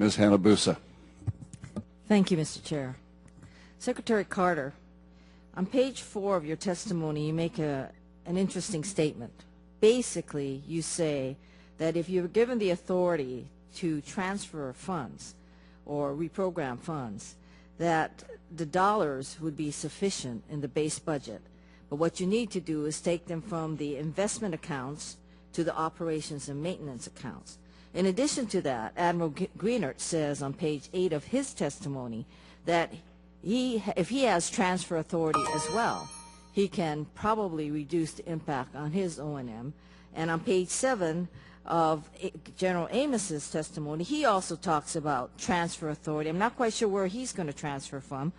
Ms. Hanabusa. Thank you, Mr. Chair. Secretary Carter, on page 4 of your testimony, you make an interesting statement. Basically, you say that if you're given the authority to transfer funds or reprogram funds, that the dollars would be sufficient in the base budget. But what you need to do is take them from the investment accounts to the operations and maintenance accounts. In addition to that, Admiral Greenert says on page 8 of his testimony that if he has transfer authority as well, he can probably reduce the impact on his O&M. And on page 7 of General Amos's testimony, he also talks about transfer authority. I'm not quite sure where he's going to transfer from,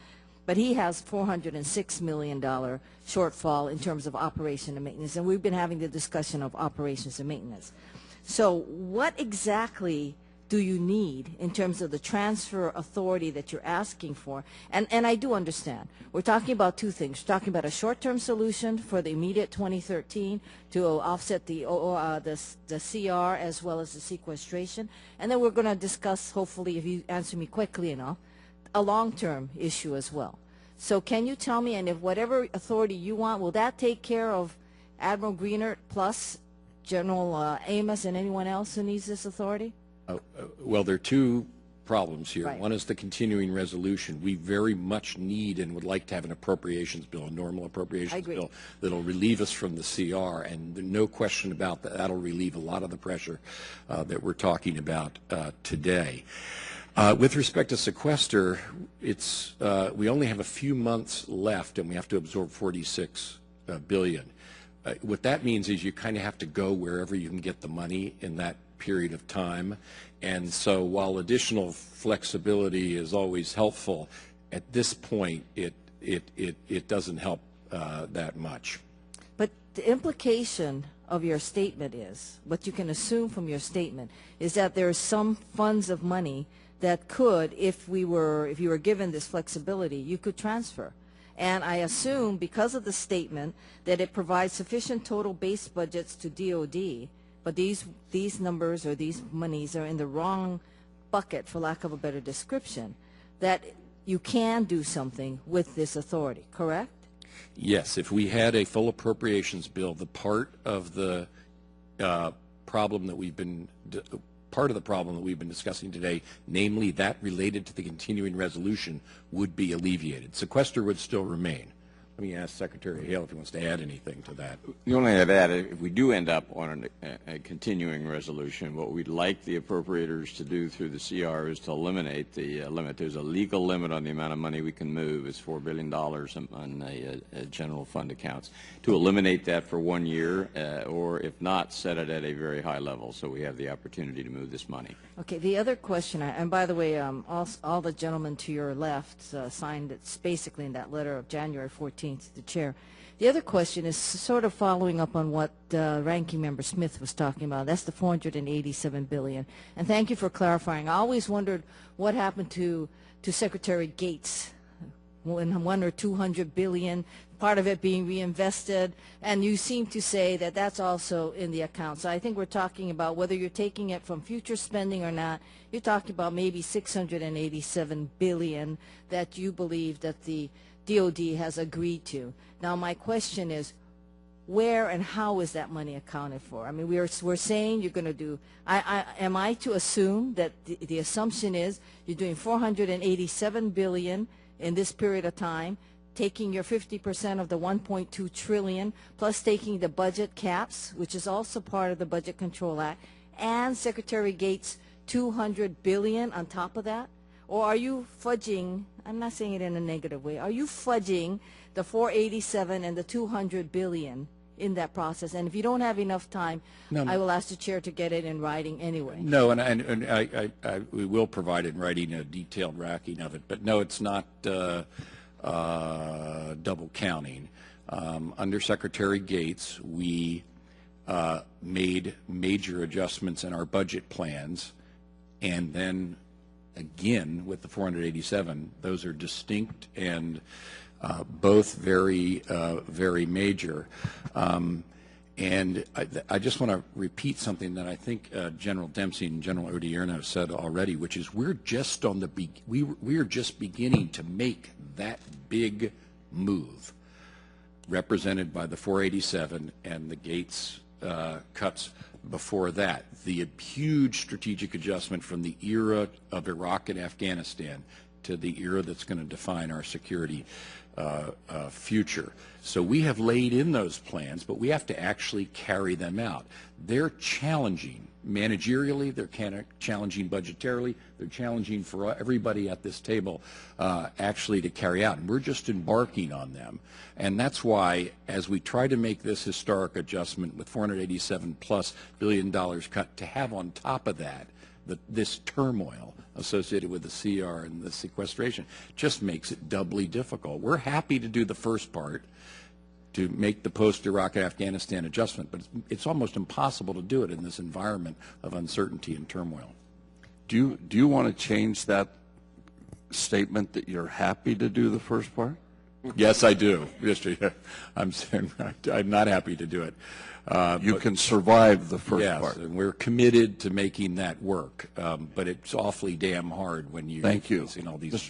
but he has $406 million shortfall in terms of operation and maintenance, and we've been having the discussion of operations and maintenance. So what exactly do you need in terms of the transfer authority that you're asking for? And I do understand. We're talking about two things. We're talking about a short-term solution for the immediate 2013 to offset the CR as well as the sequestration. And then we're going to discuss, hopefully, if you answer me quickly enough, a long-term issue as well. So can you tell me, and if whatever authority you want, will that take care of Admiral Greenert plus General Amos and anyone else who needs this authority? Well, there are two problems here. Right. One is the continuing resolution. We very much need and would like to have an appropriations bill, a normal appropriations bill that'll relieve us from the CR, and no question about that. That'll relieve a lot of the pressure that we're talking about today. With respect to sequester, it's we only have a few months left, and we have to absorb $46 billion. What that means is you kind of have to go wherever you can get the money in that period of time. And so while additional flexibility is always helpful, at this point it doesn't help that much. But the implication of your statement is, what you can assume from your statement, is that there are some funds of money that could, if you were given this flexibility, you could transfer. And I assume, because of the statement, that it provides sufficient total base budgets to DOD, but these numbers or these monies are in the wrong bucket, for lack of a better description, that you can do something with this authority, correct? Yes, if we had a full appropriations bill, the part of the problem that we've been discussing today, namely that related to the continuing resolution, would be alleviated. Sequester would still remain. Let me ask Secretary Hale if he wants to add anything to that. The only thing I'd add, if we do end up on a continuing resolution, what we'd like the appropriators to do through the CR is to eliminate the limit. There's a legal limit on the amount of money we can move. It's $4 billion on general fund accounts. To eliminate that for 1 year, or if not, set it at a very high level so we have the opportunity to move this money. Okay, the other question, and by the way, all the gentlemen to your left signed it basically in that letter of January 14th to the chair. The other question is sort of following up on what Ranking Member Smith was talking about. That's the $487 billion. And thank you for clarifying. I always wondered what happened to Secretary Gates when $100 or $200 billion, part of it being reinvested, and you seem to say that that's also in the account. So I think we're talking about whether you're taking it from future spending or not. You're talking about maybe $687 billion that you believe that the DOD has agreed to. Now my question is, where and how is that money accounted for? I mean, we're saying you're going to do, am I to assume that the assumption is you're doing $487 billion in this period of time, taking your 50% of the $1.2 trillion, plus taking the budget caps, which is also part of the Budget Control Act, and Secretary Gates' $200 billion on top of that? Or are you fudging, I'm not saying it in a negative way, are you fudging the 487 and the 200 billion in that process? And if you don't have enough time, no. I will ask the chair to get it in writing anyway. No, and we will provide in writing a detailed racking of it. But no, it's not double counting. Under Secretary Gates, we made major adjustments in our budget plans, and then again with the 487, those are distinct and both very major. And I just want to repeat something that I think General Dempsey and General Odierno said already, which is we're just on the we are just beginning to make that big move, represented by the 487 and the Gates cuts before that. The huge strategic adjustment from the era of Iraq and Afghanistan to the era that's going to define our security future. So we have laid in those plans, but we have to actually carry them out. They're challenging managerially, they're challenging budgetarily, they're challenging for everybody at this table actually to carry out. And we're just embarking on them. And that's why, as we try to make this historic adjustment with $487+ billion cut, to have on top of that this turmoil associated with the CR and the sequestration just makes it doubly difficult. We're happy to do the first part, to make the post-Iraq and Afghanistan adjustment, but it's almost impossible to do it in this environment of uncertainty and turmoil. Do you want to change that statement that you're happy to do the first part? Yes, I do. I'm not happy to do it. You can survive the first part. Yes, and we're committed to making that work, but it's awfully damn hard when you're facing all these